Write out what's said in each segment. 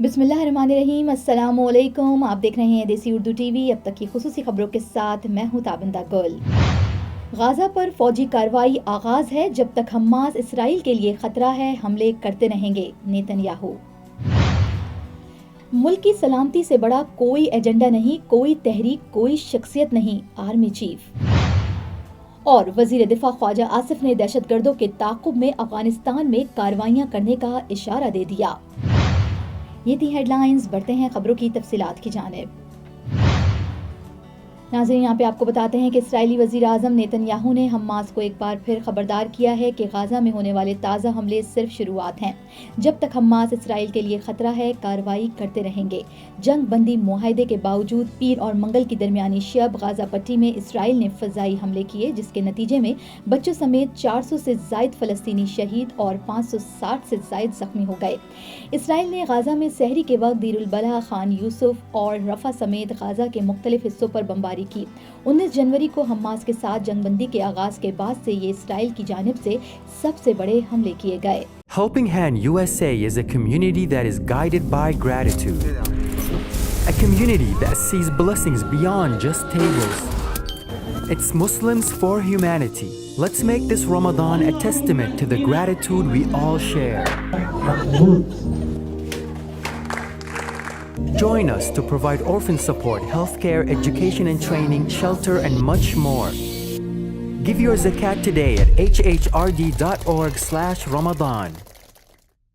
बिस्मिल्लाहिर्रहमानिर्रहीम, अस्सलामुअलैकुम। आप देख रहे हैं देसी उर्दू टीवी। अब तक की खुसूसी खबरों के साथ मैं हूं ताबिंदा गुल। गाजा पर फौजी कार्रवाई आगाज है। जब तक हमास इसराइल के लिए खतरा है, हमले करते रहेंगे, नेतन्याहू। मुल्क की सलामती से बड़ा कोई एजेंडा नहीं, कोई तहरीक, कोई शख्सियत नहीं, आर्मी चीफ। और वजीर दिफा ख्वाजा आसिफ ने दहशतगर्दों के ताक़ुब में अफगानिस्तान में कार्रवाइयां करने का इशारा दे दिया। ये थी हेडलाइंस। बढ़ते हैं खबरों की तफसीलात की जानिब। नाज़रीन, यहाँ पे आपको बताते हैं कि इस्राएली वज़ीर आज़म नेतन्याहू ने हमास को एक बार फिर खबरदार किया है कि गाजा में होने वाले ताज़ा हमले सिर्फ शुरुआत हैं। जब तक हमास इसराइल के लिए खतरा है, कार्रवाई करते रहेंगे। जंग बंदी मुआहदे के बावजूद पीर और मंगल की दरमियानी शब गाजा पट्टी में इसराइल ने फ़ज़ाई हमले किए, जिसके नतीजे में बच्चों समेत 400 से ज़ायद फ़लस्तीनी शहीद और 560 से ज़ायद ज़ख्मी हो गए। इसराइल ने गाजा में सहरी के वक्त दीर उल बलह, खान यूसुफ और रफ़ा समेत गाजा के मुख्तलिफ हिस्सों पर बमबारी की। 19 जनवरी को हमास के साथ जंगबंदी के आगाज के बाद से ये इसराइल की जानिब से सबसे बड़े हमले किए गए। Helping Hand USA is a community that is guided by gratitude. A community that sees blessings beyond just tables. It's Muslims for humanity. Let's make this Ramadan a testament to the gratitude we all share. Join us to provide orphan support, healthcare, education and training, shelter, and much more. Give your zakat today at hhrd.org/Ramadan.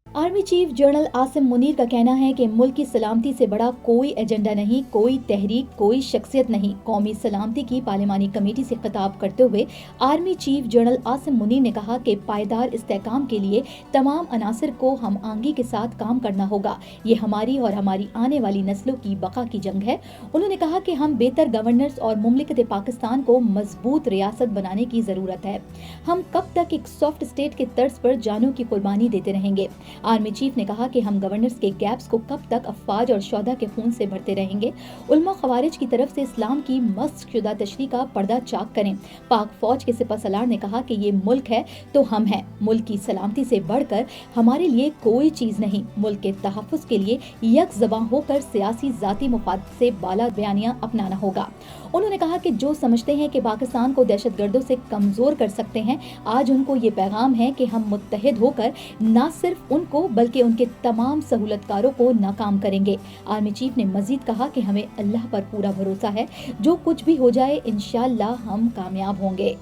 Army chief general Asim Munir का कहना है कि मुल्क की सलामती से बड़ा कोई एजेंडा नहीं, कोई तहरीक, कोई शख्सियत नहीं। कौमी सलामती की पार्लिमानी कमेटी से खिताब करते हुए army chief general Asim Munir ने कहा कि पायदार इस्तेहकाम के लिए तमाम अनासर को हम आंगी के साथ काम करना होगा। ये हमारी और हमारी आने वाली नस्लों की बका की जंग है। उन्होंने कहा कि हम बेहतर गवर्नेंस और मुमलिकत पाकिस्तान को मजबूत रियासत बनाने की जरूरत है। हम कब तक एक सॉफ्ट स्टेट के तर्ज पर जानों की कुर्बानी देते रहेंगे? आर्मी चीफ ने कहा कि हम गवर्नेंस के गैप्स को कब तक अफवाज और शोधा के खून से भरते रहेंगे? उलमा खवारिज की तरफ से इस्लाम की मस्ख शुदा तशरीह का पर्दा चाक करें। पाक फौज के सिपह सलार ने कहा कि ये मुल्क है तो हम हैं। मुल्क की सलामती से बढ़कर हमारे लिए कोई चीज नहीं। मुल्क के तहफ़्फ़ुज़ के लिए यकज़बां होकर सियासी जाती मुफाद से बाला बयानियां अपनाना होगा। उन्होंने कहा कि जो समझते हैं कि पाकिस्तान को दहशतगर्दों से कमजोर कर सकते हैं, आज उनको ये पैगाम है कि हम मुत्तहिद होकर न सिर्फ उनको बल्कि उनके तमाम सहूलतकारों को नाकाम करेंगे। आर्मी चीफ ने मजीद कहा कि हमें अल्लाह पर पूरा भरोसा है, जो कुछ भी हो जाए इंशाअल्लाह हम कामयाब होंगे।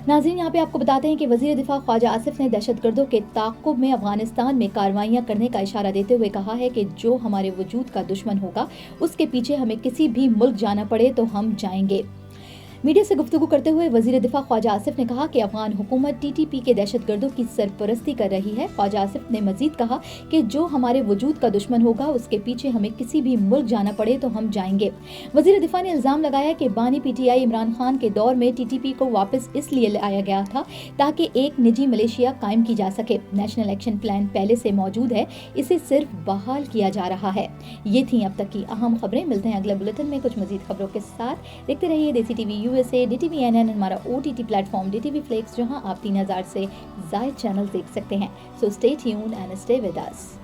नाज़रीन, यहाँ पे आपको बताते हैं कि वज़ीर दिफा ख्वाजा आसिफ ने दहशतगर्दों के ताक़ुब में अफगानिस्तान में कार्रवाइयाँ करने का इशारा देते हुए कहा है कि जो हमारे वजूद का दुश्मन होगा, उसके पीछे हमें किसी भी मुल्क जाना पड़े तो हम जाएंगे। मीडिया से गुफ्तगू करते हुए वज़ीर दिफा ख्वाजा आसिफ ने कहा कि अफगान हुकूमत TTP के दहशतगर्दों की सरपरस्ती कर रही है। ख्वाजा आसिफ ने मजीद कहा कि जो हमारे वजूद का दुश्मन होगा, उसके पीछे हमें किसी भी मुल्क जाना पड़े तो हम जाएंगे। वज़ीर दिफा ने इल्ज़ाम लगाया कि बानी PTI इमरान खान के दौर में TTP को वापस इसलिए लाया गया था ताकि एक निजी मलेशिया कायम की जा सके। नेशनल एक्शन प्लान पहले से मौजूद है, इसे सिर्फ बहाल किया जा रहा है। ये थी अब तक की अहम खबरें। मिलते हैं अगले बुलेटिन में कुछ मजीद खबरों के साथ। देखते रहिए देसी टीवी USA, DTV NN, हमारा OTT प्लेटफॉर्म DTV Flix, जहां आप 3000 से ज़ायद चैनल देख सकते हैं। So stay tuned and stay with us.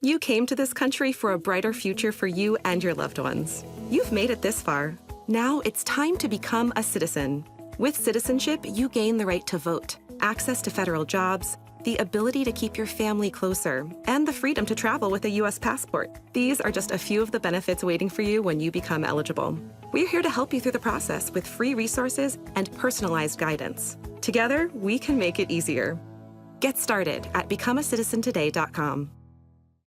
You came to this country for a brighter future for you and your loved ones. You've made it this far. Now it's time to become a citizen. With citizenship, you gain the right to vote, access to federal jobs, the ability to keep your family closer, and the freedom to travel with a U.S. passport. These are just a few of the benefits waiting for you when you become eligible. We're here to help you through the process with free resources and personalized guidance. Together, we can make it easier. Get started at becomeacitizentoday.com.